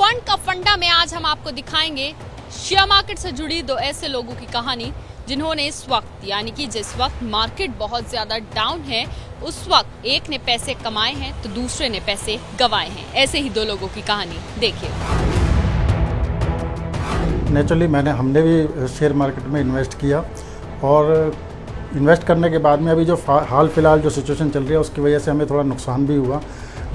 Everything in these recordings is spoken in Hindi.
फंड का फंडा में आज हम आपको दिखाएंगे शेयर मार्केट से जुड़ी दो ऐसे लोगों की कहानी जिन्होंने इस वक्त यानी कि जिस वक्त मार्केट बहुत ज्यादा डाउन है उस वक्त एक ने पैसे कमाए हैं तो दूसरे ने पैसे गंवाए हैं। ऐसे ही दो लोगों की कहानी देखिए। नेचुरली हमने भी शेयर मार्केट में इन्वेस्ट किया और इन्वेस्ट करने के बाद में अभी जो हाल फिलहाल जो सिचुएशन चल रही है उसकी वजह से हमें थोड़ा नुकसान भी हुआ,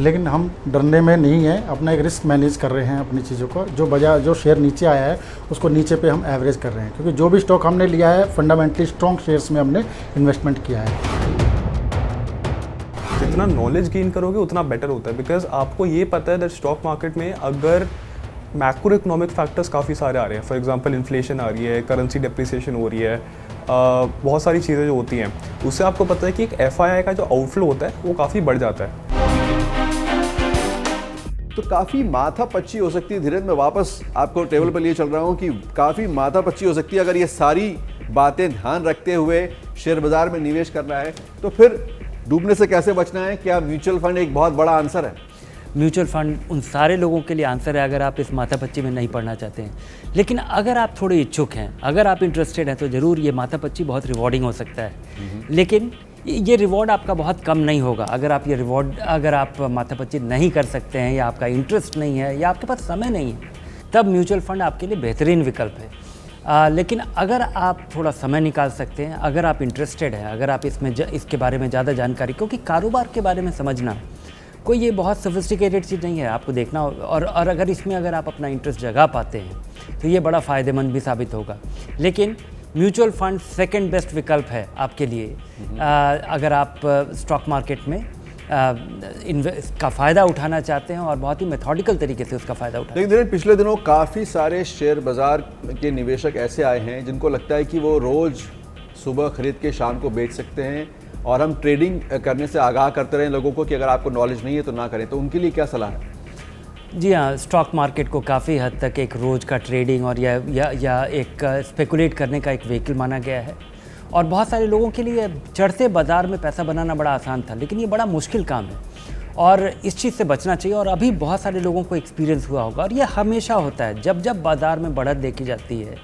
लेकिन हम डरने में नहीं हैं, अपना एक रिस्क मैनेज कर रहे हैं अपनी चीज़ों को। जो शेयर नीचे आया है उसको नीचे पे हम एवरेज कर रहे हैं, क्योंकि जो भी स्टॉक हमने लिया है फंडामेंटली स्ट्रॉन्ग शेयर्स में हमने इन्वेस्टमेंट किया है। जितना नॉलेज गेन करोगे उतना बेटर होता है, बिकॉज आपको ये पता है दैट स्टॉक मार्केट में अगर मैक्रो इकोनॉमिक फैक्टर्स काफ़ी सारे आ रहे हैं, फॉर एग्जांपल इन्फ्लेशन आ रही है, करेंसी डेप्रिसिएशन हो रही है, बहुत सारी चीज़ें जो होती हैं, उससे आपको पता है कि एक एफआईआई का जो आउटफ्लो होता है वो काफ़ी बढ़ जाता है। तो काफ़ी माथापच्ची हो सकती है। धीरेन्द्र, मैं वापस आपको टेबल पर लिए चल रहा हूँ कि काफ़ी माथापच्ची हो सकती है अगर ये सारी बातें ध्यान रखते हुए शेयर बाजार में निवेश करना है। तो फिर डूबने से कैसे बचना है? क्या म्यूचुअल फंड एक बहुत बड़ा आंसर है? म्यूचुअल फंड उन सारे लोगों के लिए आंसर है अगर आप इस माथापच्ची में नहीं पढ़ना चाहते हैं। लेकिन अगर आप थोड़े इच्छुक हैं, अगर आप इंटरेस्टेड हैं, तो ज़रूर ये माथापच्ची बहुत रिवॉर्डिंग हो सकता है। लेकिन ये रिवॉर्ड आपका बहुत कम नहीं होगा अगर आप माथापच्ची नहीं कर सकते हैं, या आपका इंटरेस्ट नहीं है, या आपके पास समय नहीं है, तब म्यूचुअल फंड आपके लिए बेहतरीन विकल्प है। लेकिन अगर आप थोड़ा समय निकाल सकते हैं, अगर आप इंटरेस्टेड हैं, अगर आप इसके बारे में ज़्यादा जानकारी, क्योंकि कारोबार के बारे में समझना कोई ये बहुत सोफिस्टिकेटेड चीज़ नहीं है, आपको देखना और अगर इसमें अगर आप अपना इंटरेस्ट जगा पाते हैं तो ये बड़ा फ़ायदेमंद भी साबित होगा। लेकिन म्यूचुअल फंड सेकंड बेस्ट विकल्प है आपके लिए अगर आप स्टॉक मार्केट में का फ़ायदा उठाना चाहते हैं और बहुत ही मेथोडिकल तरीके से उसका फ़ायदा उठाते हैं। लेकिन पिछले दिनों काफ़ी सारे शेयर बाजार के निवेशक ऐसे आए हैं जिनको लगता है कि वो रोज़ सुबह खरीद के शाम को बेच सकते हैं, और हम ट्रेडिंग करने से आगाह करते रहें लोगों को कि अगर आपको नॉलेज नहीं है तो ना करें। तो उनके लिए क्या सलाह है? जी हाँ, स्टॉक मार्केट को काफ़ी हद तक एक रोज़ का ट्रेडिंग और या एक स्पेकुलेट करने का एक व्हीकल माना गया है, और बहुत सारे लोगों के लिए चढ़ते बाज़ार में पैसा बनाना बड़ा आसान था, लेकिन ये बड़ा मुश्किल काम है और इस चीज़ से बचना चाहिए। और अभी बहुत सारे लोगों को एक्सपीरियंस हुआ होगा, और ये हमेशा होता है जब बाज़ार में बढ़त देखी जाती है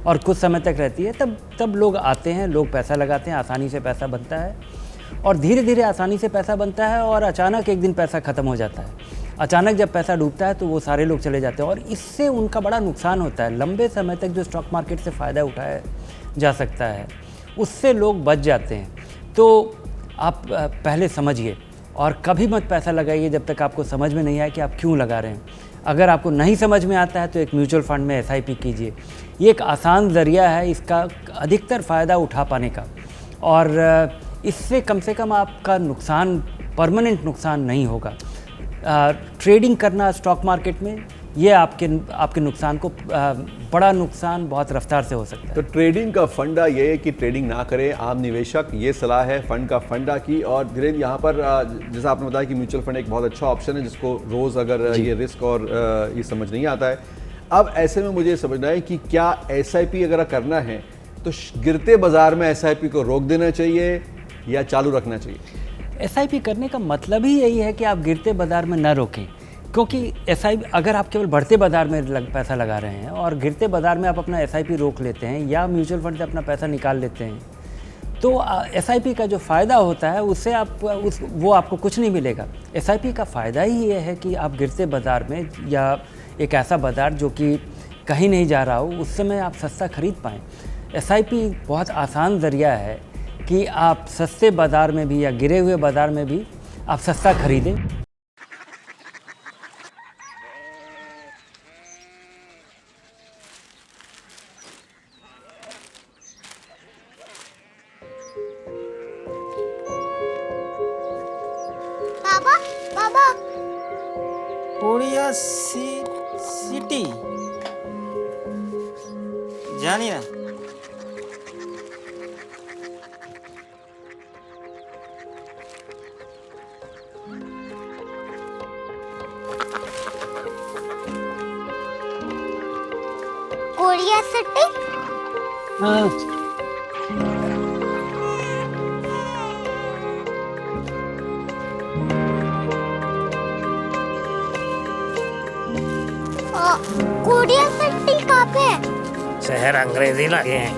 और कुछ समय तक रहती है, तब लोग आते हैं, लोग पैसा लगाते हैं, आसानी से पैसा बनता है और धीरे धीरे आसानी से पैसा बनता है, और अचानक एक दिन पैसा ख़त्म हो जाता है। अचानक जब पैसा डूबता है तो वो सारे लोग चले जाते हैं और इससे उनका बड़ा नुकसान होता है। लंबे समय तक जो स्टॉक मार्केट से फ़ायदा उठाया जा सकता है उससे लोग बच जाते हैं। तो आप पहले समझिए और कभी मत पैसा लगाइए जब तक आपको समझ में नहीं आए कि आप क्यों लगा रहे हैं। अगर आपको नहीं समझ में आता है तो एक म्यूचुअल फंड में एसआईपी कीजिए। ये एक आसान ज़रिया है इसका अधिकतर फ़ायदा उठा पाने का, और इससे कम से कम आपका नुकसान परमानेंट नुकसान नहीं होगा। ट्रेडिंग करना स्टॉक मार्केट में ये आपके नुकसान को बड़ा नुकसान बहुत रफ्तार से हो सकता है। तो ट्रेडिंग का फंडा ये है कि ट्रेडिंग ना करें आम निवेशक, ये सलाह है फंड का फंडा की। और धीरेन्द्र, यहाँ पर जैसा आपने बताया कि म्यूचुअल फंड एक बहुत अच्छा ऑप्शन है जिसको रोज़ अगर ये रिस्क और ये समझ नहीं आता है। अब ऐसे में मुझे समझना है कि क्या एसआईपी अगर करना है तो गिरते बाजार में एसआईपी को रोक देना चाहिए या चालू रखना चाहिए? एसआईपी करने का मतलब ही यही है कि आप गिरते बाज़ार में न रोकें, क्योंकि एसआईपी अगर आप केवल बढ़ते बाज़ार में पैसा लगा रहे हैं और गिरते बाज़ार में आप अपना एसआईपी रोक लेते हैं या म्यूचुअल फंड से अपना पैसा निकाल लेते हैं, तो एसआईपी का जो फ़ायदा होता है उससे वो आपको कुछ नहीं मिलेगा। एसआईपी का फ़ायदा ही ये है कि आप गिरते बाज़ार में या एक ऐसा बाज़ार जो कि कहीं नहीं जा रहा हो उस समय आप सस्ता खरीद पाएँ। एसआईपी बहुत आसान ज़रिया है कि आप सस्ते बाज़ार में भी या गिरे हुए बाज़ार में भी आप सस्ता खरीदें। बाबा बाबा कोरिया सिटी जानी ना। Korea city? हाँ। कोरिया सिटी कहाँ पे है? शहर अंग्रेजी लगे हैं।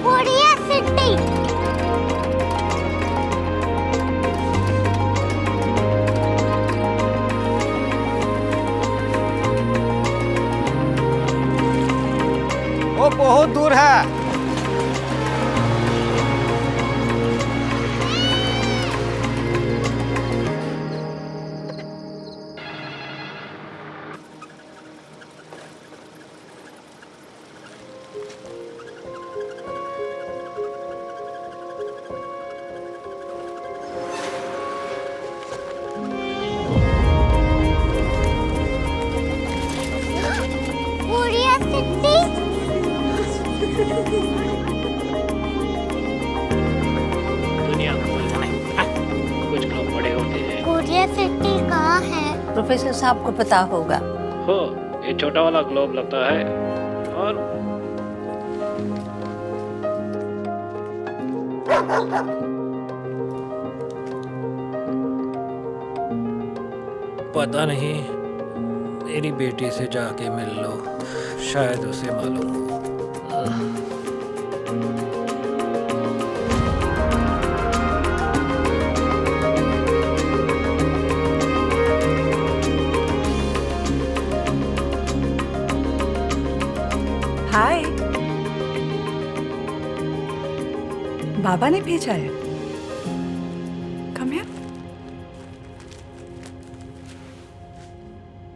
Korea city. वो बहुत दूर है। Korea city. दुनिया को बोलना नहीं। कुछ लोग बड़े होते हैं। कोरिया सिटी कहाँ है? प्रोफेसर साहब को पता होगा। हो, ये छोटा वाला ग्लोब लगता है और पता नहीं, मेरी बेटी से जाके मिल लो, शायद उसे मालूम हो। हाय, बाबा ने भेजा है। Come here.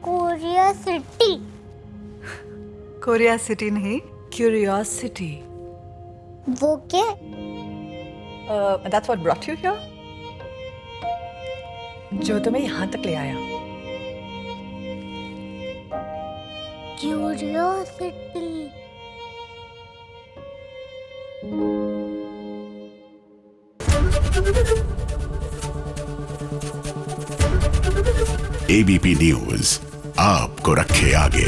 Korea city. Korea city नहीं, क्यूरियोसिटी। वो क्या? That's what brought you here. जो तुम्हें यहाँ तक ले आया। क्यूरियोसिटी। एबीपी न्यूज आपको रखे आगे।